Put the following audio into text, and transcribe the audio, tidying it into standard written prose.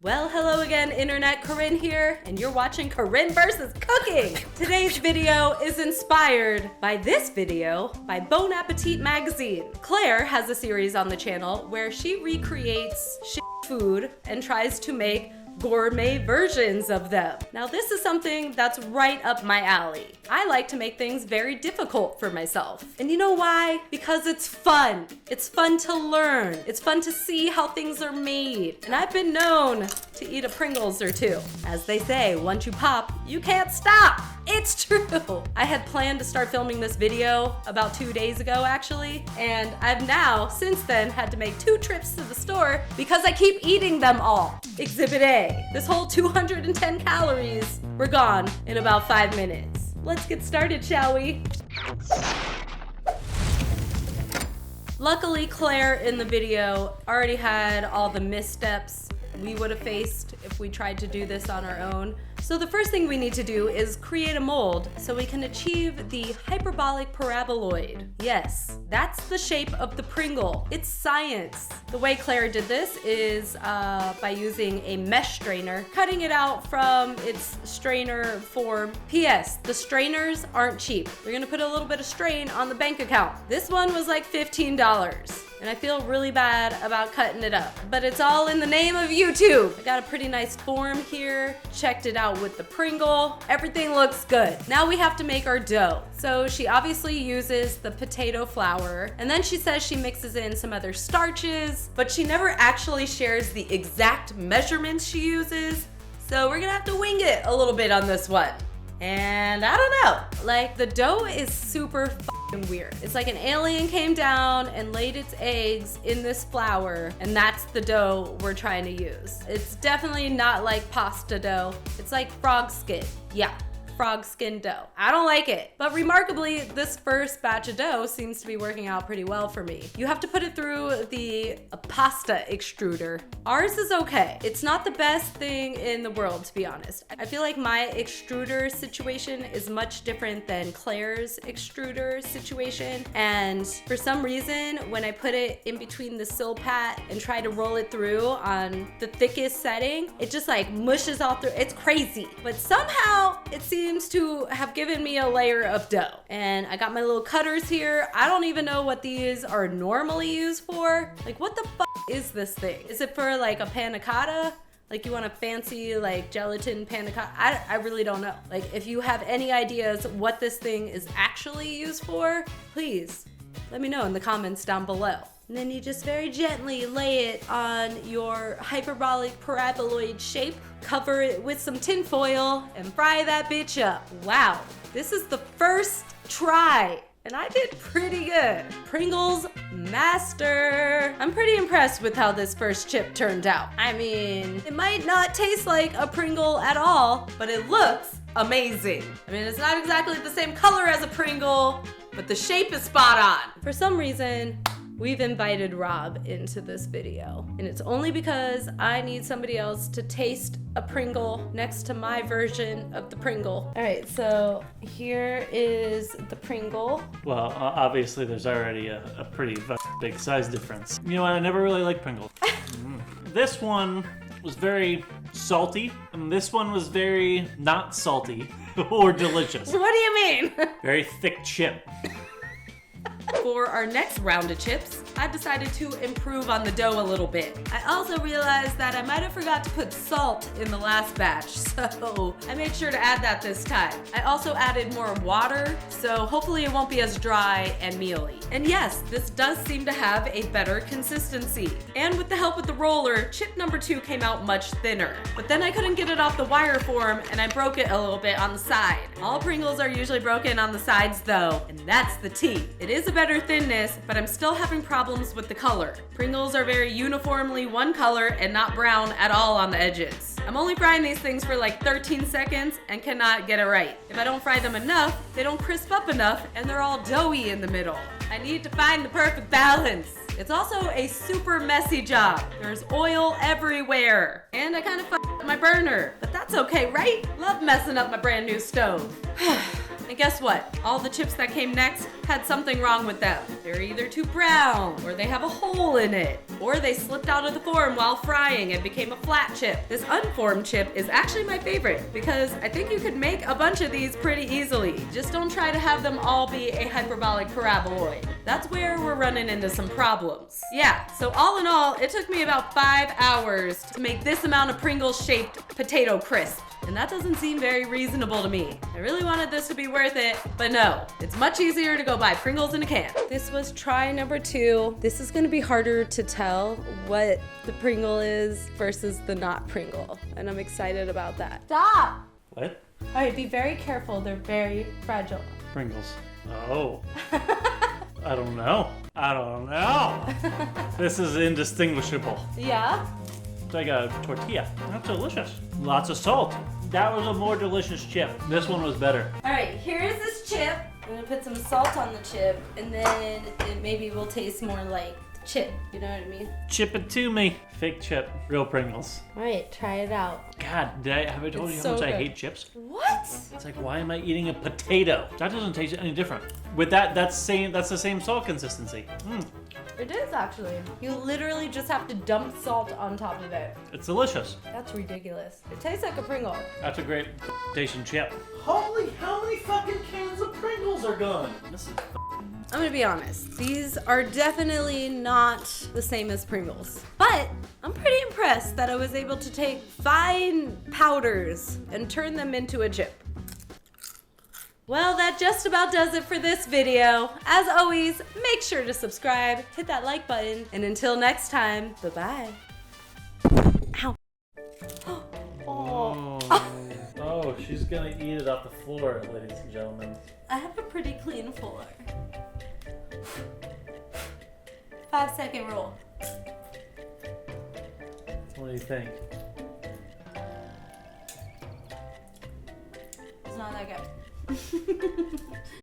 Well, hello again, Internet. Corinne here, and you're watching Corinne vs. Cooking. Today's video is inspired by this video by Bon Appetit magazine. Claire has a series on the channel where she recreates shit food and tries to make gourmet versions of them. Now, this is something that's right up my alley. I like to make things very difficult for myself. And you know why? Because it's fun. It's fun to learn. It's fun to see how things are made. And I've been known to eat a Pringles or two. As they say, once you pop, you can't stop. It's true. I had planned to start filming this video about 2 days ago, actually, and I've now, since then, had to make 2 trips to the store because I keep eating them all. Exhibit A. This whole 210 calories were gone in about 5 minutes. Let's get started, shall we? Luckily, Claire in the video already had all the missteps we would have faced if we tried to do this on our own. So the first thing we need to do is create a mold so we can achieve the hyperbolic paraboloid. Yes, that's the shape of the Pringle. It's science. The way Claire did this is by using a mesh strainer, cutting it out from its strainer form. P.S. The strainers aren't cheap. We're gonna put a little bit of strain on the bank account. This one was like $15. And I feel really bad about cutting it up, but it's all in the name of YouTube. I got a pretty nice form here, checked it out with the Pringle. Everything looks good. Now we have to make our dough. So she obviously uses the potato flour, and then she says she mixes in some other starches, but she never actually shares the exact measurements she uses. So we're gonna have to wing it a little bit on this one. And I don't know, like the dough is super fucking weird. It's like an alien came down and laid its eggs in this flour, and that's the dough we're trying to use. It's definitely not like pasta dough. It's like frog skin. Yeah, frog skin dough. I don't like it. But remarkably, this first batch of dough seems to be working out pretty well for me. You have to put it through the pasta extruder. Ours is okay. It's not the best thing in the world, to be honest. I feel like my extruder situation is much different than Claire's extruder situation. And for some reason, when I put it in between the silpat and try to roll it through on the thickest setting, it just like mushes all through. It's crazy. But somehow it seems to have given me a layer of dough. And I got my little cutters here. I don't even know what these are normally used for. Like, what the fuck is this thing? Is it for like a panna cotta? Like you want a fancy like gelatin panna cotta? I really don't know. Like, if you have any ideas what this thing is actually used for, please let me know in the comments down below. And then you just very gently lay it on your hyperbolic paraboloid shape, cover it with some tin foil, and fry that bitch up. Wow, this is the first try, and I did pretty good. Pringles master. I'm pretty impressed with how this first chip turned out. I mean, it might not taste like a Pringle at all, but it looks amazing. I mean, it's not exactly the same color as a Pringle, but the shape is spot on. For some reason, we've invited Rob into this video, and it's only because I need somebody else to taste a Pringle next to my version of the Pringle. All right, so here is the Pringle. Well, obviously there's already a pretty big size difference. You know what, I never really liked Pringles. This one was very salty, and this one was very not salty or delicious. What do you mean? Very thick chip. For our next round of chips, I've decided to improve on the dough a little bit. I also realized that I might have forgot to put salt in the last batch, so I made sure to add that this time. I also added more water, so hopefully it won't be as dry and mealy. And yes, this does seem to have a better consistency. And with the help of the roller, chip number 2 came out much thinner. But then I couldn't get it off the wire form, and I broke it a little bit on the side. All Pringles are usually broken on the sides though, and that's the tea. It is a better thinness, but I'm still having problems with the color. Pringles are very uniformly one color and not brown at all on the edges. I'm only frying these things for like 13 seconds and cannot get it right. If I don't fry them enough, they don't crisp up enough and they're all doughy in the middle. I need to find the perfect balance. It's also a super messy job. There's oil everywhere. And I kind of fucked up up my burner. But that's okay, right? Love messing up my brand new stove. And guess what? All the chips that came next had something wrong with them. They're either too brown, or they have a hole in it, or they slipped out of the form while frying and became a flat chip. This unformed chip is actually my favorite because I think you could make a bunch of these pretty easily. Just don't try to have them all be a hyperbolic paraboloid. That's where we're running into some problems. Yeah, so all in all, it took me about 5 hours to make this amount of Pringles shaped potato crisp. And that doesn't seem very reasonable to me. I really wanted this to be worth it, but no. It's much easier to go buy Pringles in a can. This was try number 2. This is gonna be harder to tell what the Pringle is versus the not Pringle. And I'm excited about that. Stop! What? All right, be very careful. They're very fragile. Pringles. Oh. I don't know. This is indistinguishable. Yeah? It's like a tortilla. That's delicious. Lots of salt. That was a more delicious chip. This one was better. All right, here's this chip. I'm gonna put some salt on the chip, and then it maybe will taste more like the chip. You know what I mean? Chip it to me. Fake chip. Real Pringles. All right, try it out. God, have I told It's you so how much I good. hate chips? What? It's like, why am I eating a potato? That doesn't taste any different. With that's the same salt consistency. It is actually. You literally just have to dump salt on top of it. It's delicious. That's ridiculous. It tastes like a Pringle. That's a great tasting chip. Holy, how many fucking cans of Pringles are gone? This is I'm gonna be honest. These are definitely not the same as Pringles. But I'm pretty impressed that I was able to take fine powders and turn them into a chip. Well, that just about does it for this video. As always, make sure to subscribe, hit that like button, and until next time, bye-bye. Ow. Oh. Oh, she's gonna eat it off the floor, ladies and gentlemen. I have a pretty clean floor. 5-second rule. What do you think? It's not that good.